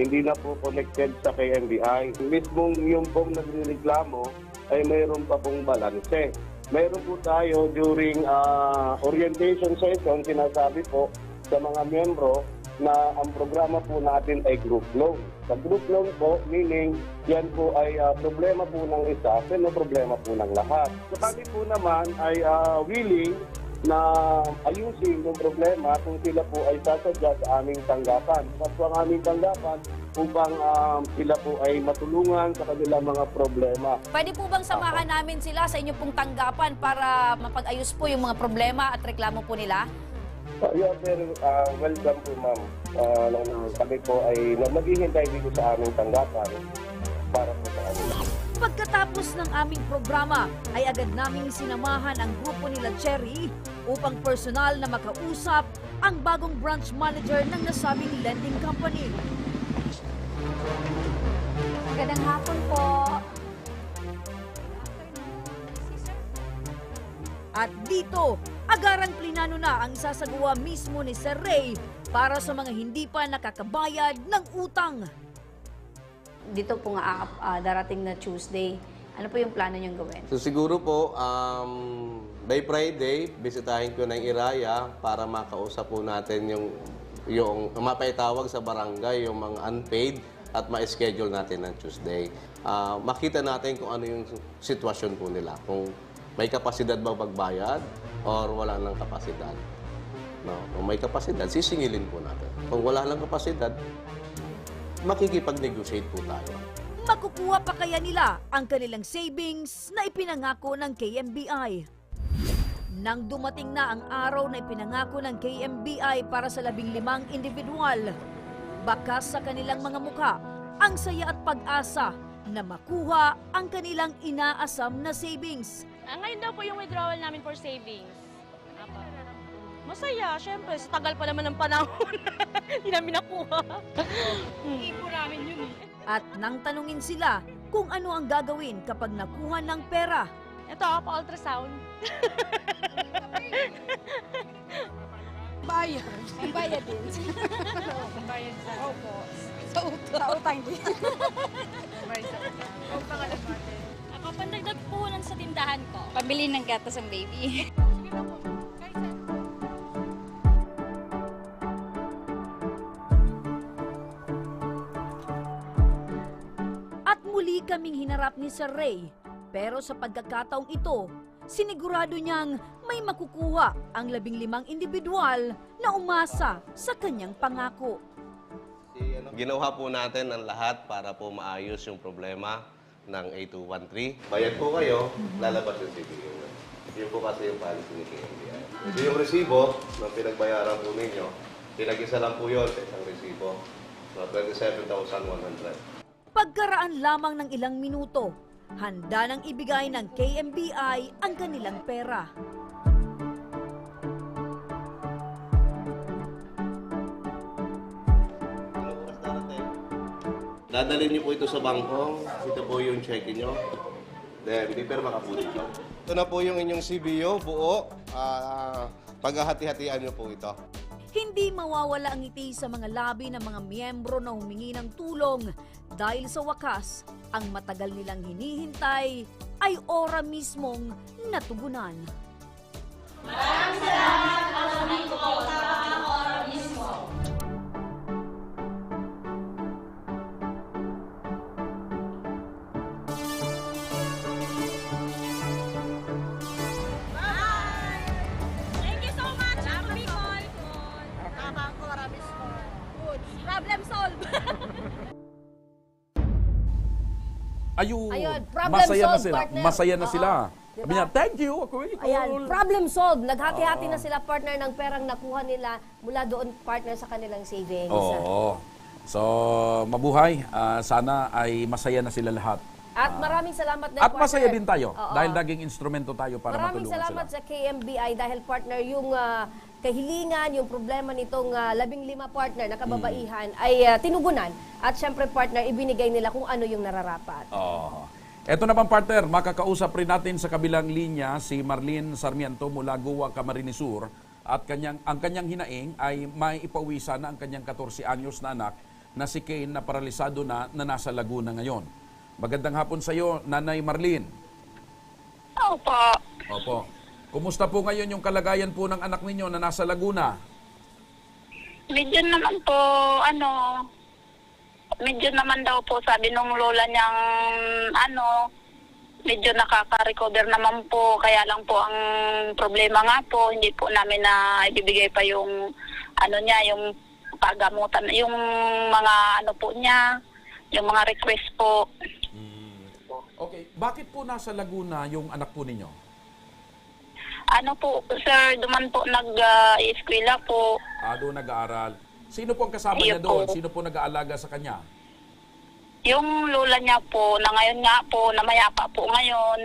hindi na po connected sa KMBI. Mismong yung pong nagrereklamo ay mayroon pa pong balanse. Mayroon po tayo during orientation session, sinasabi po sa mga miyembro na ang programa po natin ay group loan. Sa group loan po, meaning yan po ay problema po ng isa, pero problema po ng lahat. So kami po naman ay willing na ayusin yung problema kung sila po ay sasadya sa aming tanggapan. Kasi ang aming tanggapan upang sila po ay matulungan sa kanilang mga problema. Pwede po bang samahan namin sila sa inyong pong tanggapan para mapag-ayos po yung mga problema at reklamo po nila? You are very welcome po, ma'am. Kami po ay maghihintay dito sa aming tanggapan para po sa kanila. Pagkatapos ng aming programa ay agad naming sinamahan ang grupo nila Cherry upang personal na makausap ang bagong branch manager ng nasabing lending company. Magandang hapon po. At dito, agarang plinano na ang isasagawa mismo ni Sir Ray para sa mga hindi pa nakakabayad ng utang. Dito po nga darating na Tuesday. Ano po yung plano niyong gawin? So siguro po, by Friday, bisitahin ko ng Iraya para makausap po natin yung mapaitawag sa barangay, yung mga unpaid at ma-schedule natin ng Tuesday. Makita natin kung ano yung sitwasyon po nila. Kung may kapasidad bang magbayad or wala nang kapasidad. No, kung may kapasidad, sisingilin po natin. Kung wala nang kapasidad, makikipag-negotiate po tayo. Makukuha pa kaya nila ang kanilang savings na ipinangako ng KMBI? Nang dumating na ang araw na ipinangako ng KMBI para sa 15 individual, bakas sa kanilang mga muka ang saya at pag-asa na makuha ang kanilang inaasam na savings. Ngayon daw po yung withdrawal namin for savings. Masaya, syempre. Sa tagal pa naman ng panahon. Hindi namin nakuha. Ipo namin yun eh. At nang tanungin sila kung ano ang gagawin kapag nakuha ng pera. Ito, pa-ultrasound. Bayad. Ang bayad din. Bayad sa... Opo. Sa utang din. Bayad sa utang. Huwag pangalan natin. Ako, pandagdag puhunan sa tindahan ko. Pabili ng gatas ang baby. At muli kaming hinarap ni Sir Ray. Pero sa pagkakataong ito, sinigurado niyang may makukuha ang 15 individual na umasa sa kanyang pangako. Ginawa po natin ang lahat para po maayos yung problema ng A213. Bayad po kayo, lalabas yung CBO. Yun po kasi yung policy ni KMBI. So yung resibo na pinagbayaran po ninyo, pinag-isa lang po yun sa isang resibo. So 27,100. Pagkaraan lamang ng ilang minuto, handa nang ibigay ng KMBI ang kanilang pera. Dadalhin niyo po ito sa bangko. Ito po yung check niyo. Then, pipirma ka po dito. Ito na po yung inyong CBO, buo. Paghahati-hatian niyo po ito. Hindi mawawala ang ngiti sa mga labi ng mga miyembro na humingi ng tulong dahil sa wakas, ang matagal nilang hinihintay ay ora mismong natugunan. Maraming salamat ang sabi ko ang ora mismo. Problem solved! Ayun, problem masaya na solved, sila. partner. Masaya na sila. Diba? Sabi niya, thank you, ako Ayan, problem solved. Naghati-hati na sila, partner, ng perang nakuha nila mula doon, partner, sa kanilang savings. Oo. So, mabuhay. Sana ay masaya na sila lahat. At maraming salamat din, At partner. masaya din tayo Oo. dahil naging instrumento tayo para Maraming matulungan salamat sila. sa KMBI dahil, partner, yung kahilingan, yung problema nitong 15 partner na kababaihan ay tinugunan. At syempre, partner, ibinigay nila kung ano yung nararapat. Oo. Eto naman, partner, makakausap rin natin sa kabilang linya si Marlene Sarmiento mula Goa, Camarines Sur at ang kanyang hinaing ay maipauwi sana ang kanyang 14 anyos na anak na si Kane na paralisado na nasa Laguna ngayon. Magandang hapon sa iyo, Nanay Marlene. Opo. Opo. Kumusta po ngayon yung kalagayan po ng anak ninyo na nasa Laguna? Medyo naman po, medyo naman daw po sabi nung lola niyang, medyo nakaka-recover naman po. Kaya lang po ang problema nga po, hindi po namin na ibibigay pa yung, yung pagamutan, yung mga po niya, yung mga request po. Okay. Bakit po nasa Laguna yung anak po ninyo? Sir, duman po nag-eskwela po. Doon nag-aaral. Sino po ang kasama niya doon? Sino po nag-aalaga sa kanya? Yung lola niya po, na ngayon nga po, namayapa po ngayon.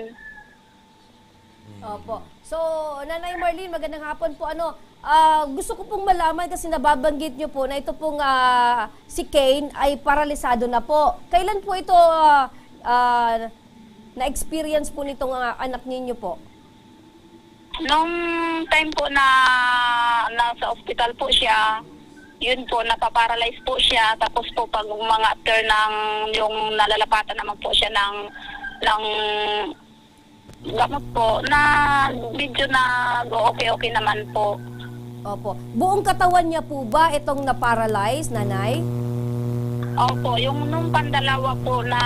Opo. So, Nanay Marlene, magandang hapon po. Gusto ko pong malaman kasi nababanggit niyo po na ito pong si Kane ay paralisado na po. Kailan po ito na-experience po nitong anak ninyo po? Nung time po na nasa hospital po siya, yun po, napaparalyze po siya. Tapos po pag mga after ng yung nalalapatan naman po siya ng gamot po, na medyo na okay naman po. Opo. Buong katawan niya po ba itong na-paralyze, Nanay? Opo, yung nung pandalawa po na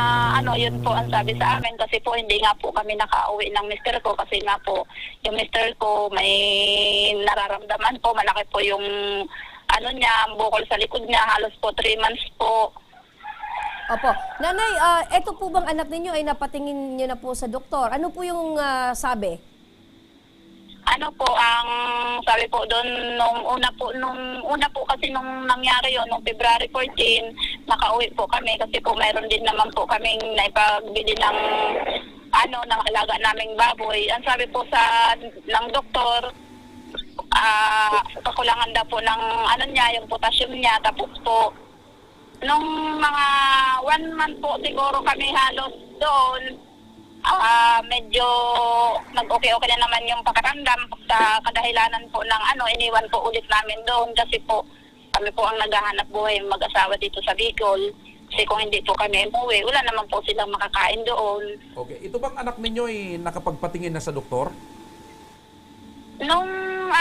yun po ang sabi sa amin kasi po hindi nga po kami nakauwi ng mister ko kasi nga po yung mister ko may nararamdaman po, malaki po yung niya, bukol sa likod niya, halos po 3 months po. Opo. Nanay, ito po bang anak ninyo ay napatingin niyo na po sa doktor? Ano po yung sabi? Ang sabi po doon nung una po kasi nung nangyari yon nung February 14, nakauwi po kami kasi po mayroon din naman po kaming naipagbili ng ng alaga naming baboy. Ang sabi po ng doktor, kakulangan daw po ng yung potassium niya. Tapos po nung mga 1 month po siguro kami halos doon, medyo nag-okay na naman yung pakiramdam sa kadahilanan po ng iniwan po ulit namin doon kasi po kami po ang naghahanap buhay mag-asawa dito sa Bicol. Kasi kung hindi po kami umuwi, wala naman po silang makakain doon. Okay. Ito bang anak ninyo ay nakapagpatingin na sa doktor? Nung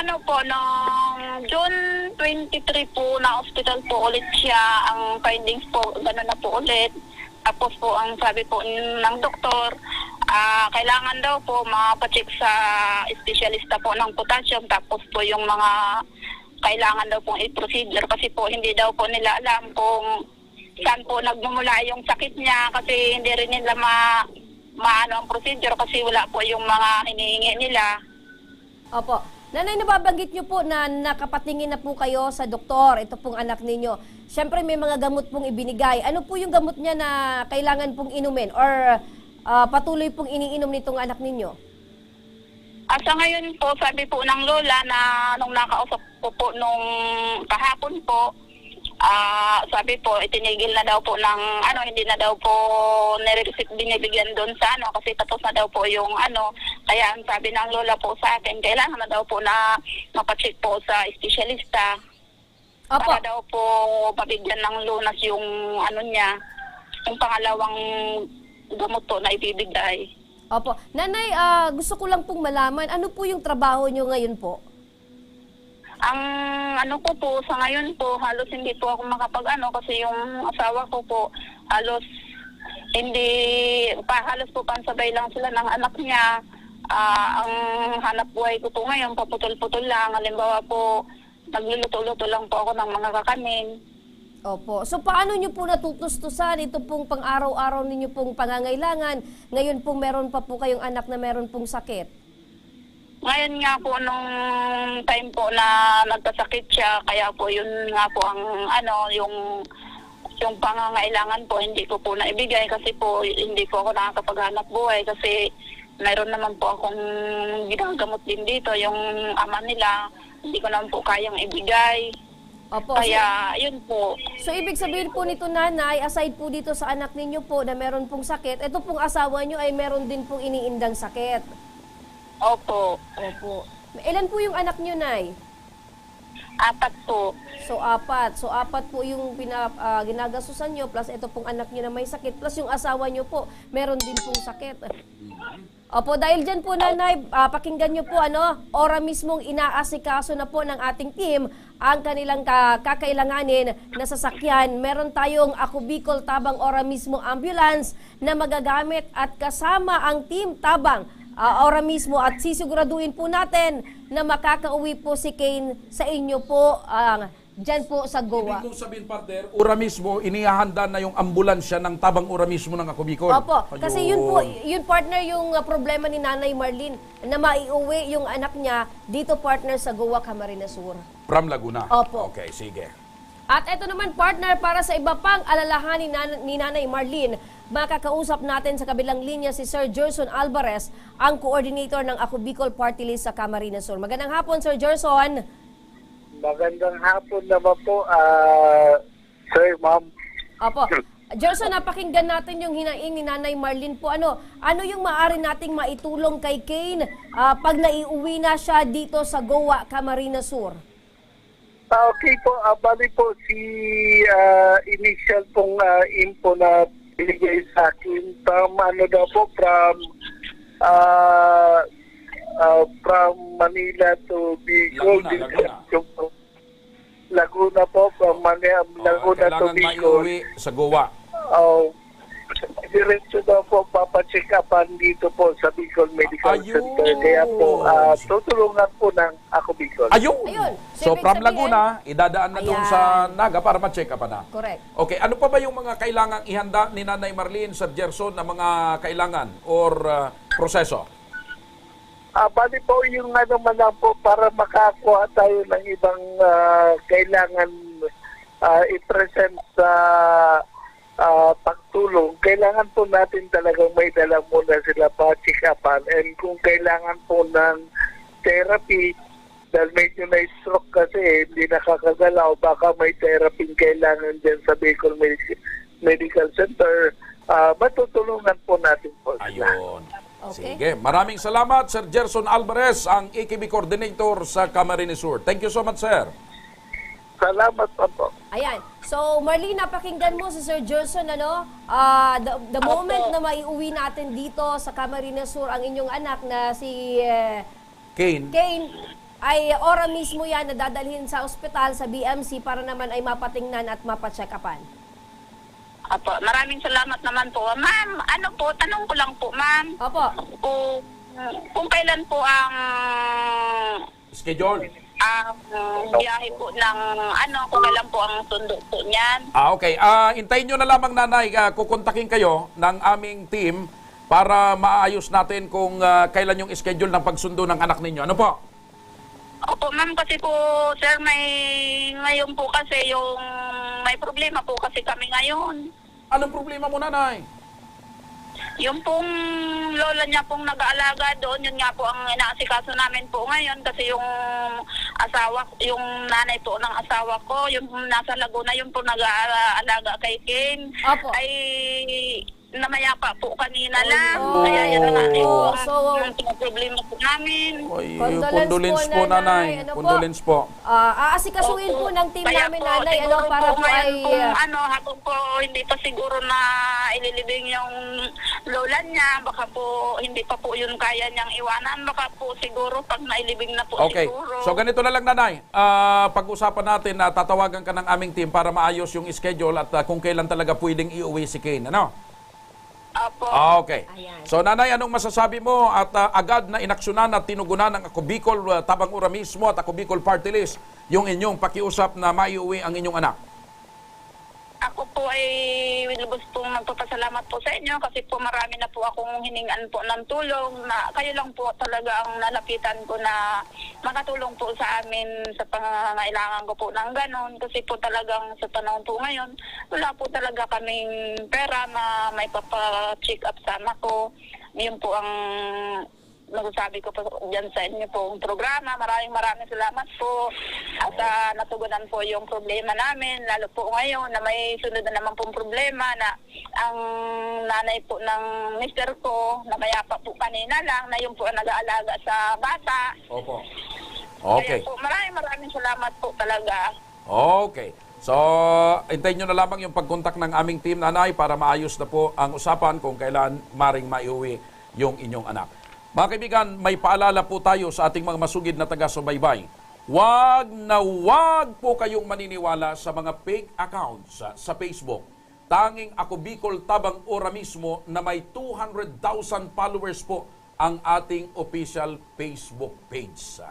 nung June 23 po na hospital po ulit siya, ang findings po gano'n na po ulit. Tapos po ang sabi po ng doktor, kailangan daw po mapacheck sa espesyalista po ng potassium. Tapos po yung mga kailangan daw pong i-procedure kasi po hindi daw po nila alam kung saan po nagmumula yung sakit niya kasi hindi rin nila maano ang procedure kasi wala po yung mga hinihingi nila. Opo. Nanay, nababanggit niyo po na nakapatingin na po kayo sa doktor, ito pong anak ninyo. Siyempre may mga gamot pong ibinigay. Ano po yung gamot niya na kailangan pong inumin or patuloy pong iniinom nitong anak ninyo? Sa ngayon po, sabi po ng lola na nung nakausap ko po nung kahapon po, sabi po, itinigil na daw po ng hindi na daw po binibigyan doon sa kasi tapos na daw po yung kaya ang sabi ng lola po sa akin, kailangan na daw po na mapacheck po sa espesyalista. Opo. Para daw po mabigyan ng lunas yung niya, yung pangalawang gamot po na ibibigay. Opo. Nanay, gusto ko lang pong malaman, ano po yung trabaho nyo ngayon po? Ang ko po, sa ngayon po, halos hindi po ako kasi yung asawa ko po, halos halos po pansabay lang sila ng anak niya. Ang hanap buhay ko po ngayon, paputol-putol lang. Halimbawa po, nagluluto-luto lang po ako ng mga kakanin. Opo. So paano nyo po natutustusan ito pong pang-araw-araw ninyo pong pangangailangan? Ngayon po meron pa po kayong anak na meron pong sakit. Ngayon nga po nung time po na nagkasakit siya, kaya po yun nga po ang yung pangangailangan po hindi ko po naibigay kasi po hindi po ako nakakapaghanap buhay kasi mayroon naman po akong ginagamot din dito, yung ama nila, hindi ko naman po kayang ibigay. Opo. Kaya yun po. So ibig sabihin po nito, Nanay, aside po dito sa anak ninyo po na meron pong sakit, ito pong asawa nyo ay meron din pong iniindang sakit. Opo. Opo. Ilan po yung anak nyo, Nay? 4 po. So, 4. So, 4 po yung ginagasusan nyo, plus ito pong anak nyo na may sakit, plus yung asawa nyo po, meron din pong sakit. Opo, dahil dyan po, Nanay, pakinggan nyo po, ora mismong inaasikaso na po ng ating team ang kanilang kakailanganin na sasakyan. Meron tayong Ako Bicol Tabang Ora mismo ambulance na magagamit at kasama ang team Tabang Ora mismo at sisiguraduhin po natin na makakauwi po si Kane sa inyo po dyan po sa Goa. Ibig mong sabihin, partner, ora mismo, inihahanda na yung ambulansya ng Tabang Ora mismo ng Ako Bicol. Opo, kasi yun partner yung problema ni Nanay Marlene na maiuwi yung anak niya dito partner sa Goa, Camarines Sur. From Laguna? Opo. Okay, sige. At ito naman partner, para sa iba pang alalahanin ni Nanay Marlene, makakausap natin sa kabilang linya si Sir Gerson Alvarez, ang coordinator ng Ako Bicol Party List sa Camarines Sur. Magandang hapon, Sir Gerson. Magandang hapon naman po, sir, ma'am. Opo. Gerson, napakinggan natin yung hinaing ni Nanay Marlene po. Ano yung maaari nating maitulong kay Kane pag naiuwi na siya dito sa Goa, Camarines Sur? Okay po, bali po si initial pong info na binigay sa akin from from Manila to Bicol. Laguna po, from Laguna to Kailangan Bicol. maiuwi sa Goa. Diretso daw po papacheck upan dito po sa Bicol Medical Center. Kaya po, tutulungan po ng Ako Bicol. Ayun! So from Laguna, idadaan na doon sa Naga para ma-check up na. Correct. Okay, ano pa ba yung mga kailangang ihanda ni Nanay Marlene, Sir Gerson, na mga kailangan or proseso? Bali po yung man lang po para makakuha tayo ng ibang kailangan i-present sa pagtulong. Kailangan po natin talagang may dala muna sila pa-check upan, and kung kailangan po ng therapy, dahil medyo na-stroke kasi hindi nakakagalaw, baka may therapy kailangan dyan sa Bicol Medical Center, matutulungan po natin po sila. Ayun. Okay. Sige, maraming salamat, Sir Gerson Alvarez, ang AKB Coordinator sa Camarines Sur. Thank you so much, sir. Salamat po. Ayan. So, Marlene, napakinggan mo si Sir Gerson, the moment na maiuwi natin dito sa Camarines Sur ang inyong anak na si Kane, ay ora mismo yan na dadalhin sa ospital, sa BMC, para naman ay mapatingnan at mapacheck-upan. Apo, maraming salamat naman po. Ma'am, tanong ko lang po, ma'am. Opo. Kung kailan po ang schedule? Biyahe po ng kung kailan po ang sundo po niyan. Okay. Hintayin nyo na lamang, Nanay. Kukontakin kayo ng aming team para maayos natin kung kailan yung schedule ng pagsundo ng anak ninyo. Ano po? Opo, ma'am, kasi po, sir, ngayon po kasi may problema po kasi kami ngayon. Anong problema mo, Nanay? Yung pong lola niya pong nag-aalaga doon, yun nga po ang inaasikaso namin po ngayon kasi yung nanay po ng asawa ko, yung nasa Laguna, yung po nag-aalaga kay Kane, ay namayapa po kanina lang. Kaya yan na yung problema po namin. Condolence po, Nanay. Condolence po. Aasikasuhin po ng team namin, Nanay, para po ay... Habang po hindi pa siguro na ililibing yung lola niya, baka po hindi pa po yun kaya niyang iwanan. Baka po siguro pag nailibing na po siguro. So ganito na lang, Nanay. Pag-usapan natin na tatawagan ka ng aming team para maayos yung schedule at kung kailan talaga pwedeng iuwi si Kane. Ano? Apo. Okay. So, Nanay, anong masasabi mo at agad na inaksyonan at tinugunan ng Ako Bicol Tabang Ora mismo at Ako Bicol Party List yung inyong pakiusap na maiuwi ang inyong anak? Ako po ay lubos pong nagpapasalamat po sa inyo kasi po marami na po akong hiningan po ng tulong na kayo lang po talaga ang nalapitan ko na makatulong po sa amin sa pangangailangan ko po ng ganon kasi po talagang sa panahon po ngayon wala po talaga kaming pera na may papa-check up sa anak ko. Yun po ang nasasabi ko po dyan sa inyo pong programa. Maraming salamat po at natugunan po yung problema namin lalo po ngayon na may sunod na naman pong problema na ang nanay po ng mister ko na mayapa po kanina lang na yung po ang nag-aalaga sa bata. Opo. Okay. Kaya po, maraming salamat po talaga. Okay. So, hintayin nyo na lamang yung pagkontak ng aming team, nanay, para maayos na po ang usapan kung kailan maring maiuwi yung inyong anak. Mga kaibigan, may paalala po tayo sa ating mga masugid na taga-subaybay. Wag na wag po kayong maniniwala sa mga fake accounts sa Facebook. Tanging Ako Bicol Tabang Ora mismo na may 200,000 followers po ang ating official Facebook page.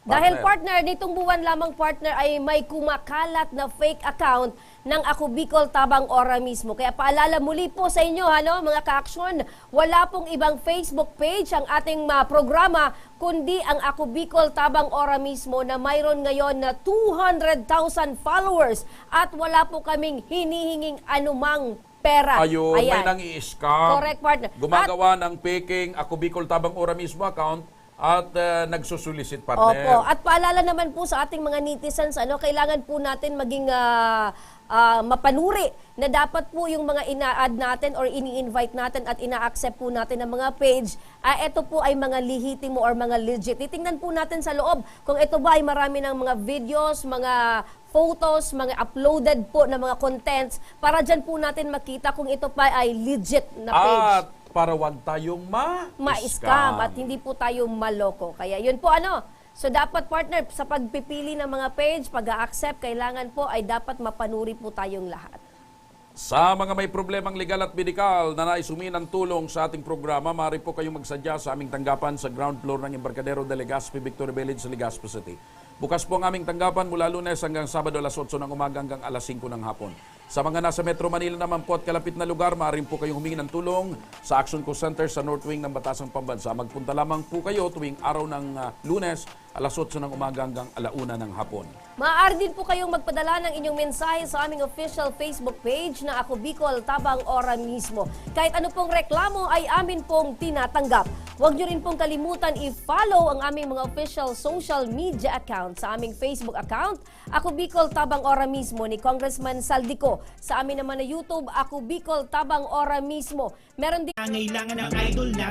Dahil partner, nitong buwan lamang partner ay may kumakalat na fake account ng Ako Bicol Tabang Ora mismo. Kaya paalala muli po sa inyo, mga ka-aksyon, wala pong ibang Facebook page ang ating programa, kundi ang Ako Bicol Tabang Ora mismo na mayroon ngayon na 200,000 followers at wala po kaming hinihinging anumang pera. Ayun, may nang-i-scam. Correct, partner. Gumagawa ng faking Ako Bicol Tabang Ora mismo account at nagsusulisit, partner. Opo. At paalala naman po sa ating mga netizens, kailangan po natin maging mapanuri na dapat po yung mga ina-add natin or ini-invite natin at ina-accept po natin ng mga page, ito po ay mga lehitimo or mga legit. Titingnan po natin sa loob kung ito ba ay marami ng mga videos, mga photos, mga uploaded po na mga contents para dyan po natin makita kung ito pa ay legit na page. At para wag tayong ma-scam at hindi po tayo maloko. Kaya yun po So dapat partner, sa pagpipili ng mga page, pag-a-accept, kailangan po ay dapat mapanuri po tayong lahat. Sa mga may problemang legal at medikal na nais humingi ng tulong sa ating programa, maaari po kayong magsadya sa aming tanggapan sa ground floor ng Embarcadero de Legazpi, Victoria Village, Legazpi City. Bukas po ang aming tanggapan mula Lunes hanggang Sabado alas 8 ng umaga hanggang alas 5 ng hapon. Sa mga nasa Metro Manila naman po at kalapit na lugar, maaari po kayong humingi ng tulong sa Action Co Center sa North Wing ng Batasang Pambansa. Magpunta lamang po kayo tuwing araw ng Lunes, alas 8 ng umaga hanggang alauna ng hapon. Maaari din po kayong magpadala ng inyong mensahe sa aming official Facebook page na Ako Bicol Tabang Ora mismo. Kahit ano pong reklamo ay amin pong tinatanggap. Huwag nyo rin pong kalimutan i-follow ang aming mga official social media account. Sa aming Facebook account, Ako Bicol Tabang Ora mismo ni Congressman Saldico. Sa amin naman na YouTube, Ako Bicol Tabang Ora mismo. Meron din kailangan ng idol natin.